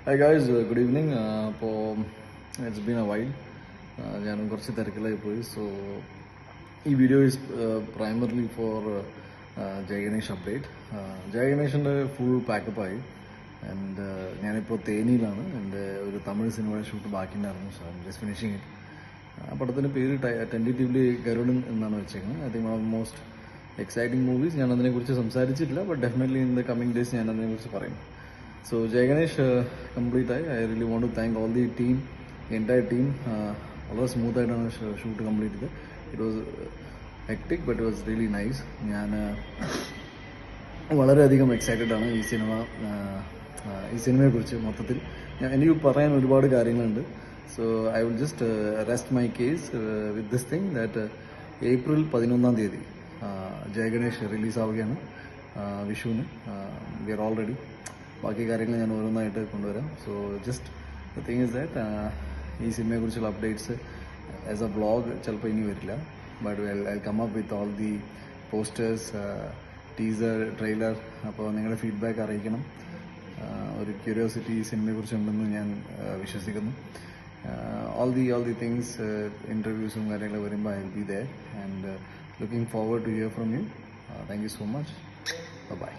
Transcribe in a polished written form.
Hi guys, good evening. It's been a while. ഞാനും കുറച്ച് തിരക്കിലായി പോയി. സോ ഈ video is primarily for Jayaganesh update. ജയഗണേഷിൻ്റെ ഫുൾ പാക്കപ്പായി. ആൻഡ് ഞാനിപ്പോൾ തേനിയിലാണ്. എൻ്റെ ഒരു തമിഴ് സിനിമയുടെ ഷൂട്ട് ബാക്കിയുണ്ടായിരുന്നു. So I am just finishing it. ആ പടത്തിൻ്റെ പേര് ടെൻറ്റേറ്റീവ്ലി ഗരുഡൻ എന്നാണ് വെച്ചേക്കുന്നത്. I think one of most exciting movies. ഞാൻ അതിനെക്കുറിച്ച് സംസാരിച്ചിട്ടില്ല, but definitely in the coming days ഞാൻ അതിനെക്കുറിച്ച് പറയും. So Jay Ganesh complete. I really want to thank all the team, the entire team. വളരെ സ്മൂത്ത് ആയിട്ടാണ് ഷൂട്ട് കംപ്ലീറ്റ് ചെയ്തത്. It was hectic but it was really nice. ഞാൻ വളരെയധികം excited ആണ് ഈ സിനിമയെക്കുറിച്ച് മൊത്തത്തിൽ. എനിക്ക് പറയാൻ ഒരുപാട് കാര്യങ്ങളുണ്ട്. So I will just rest my case with this thing that April 11 Jaya Ganesh റിലീസാവുകയാണ് വിഷുവിന്. We are all ready. ബാക്കി കാര്യങ്ങൾ ഞാൻ ഓരോന്നായിട്ട് കൊണ്ടുവരാം. So just the thing is that ഈ സിനിമയെക്കുറിച്ചുള്ള അപ്ഡേറ്റ്സ് ആസ് എ വ്ളോഗ് ചിലപ്പോൾ ഇനി വരില്ല. But I come up with all the posters, teaser, trailer. അപ്പോൾ നിങ്ങളുടെ ഫീഡ്ബാക്ക് അറിയിക്കണം. ഒരു ക്യൂരിയോസിറ്റി ഈ സിനിമയെക്കുറിച്ച് ഉണ്ടെന്ന് ഞാൻ വിശ്വസിക്കുന്നു. ഓൾ ദി തിങ്സ്, ഇൻ്റർവ്യൂസും കാര്യങ്ങളൊക്കെ വരുമ്പോൾ I will be there and looking forward to hear from you. Thank you so much. By.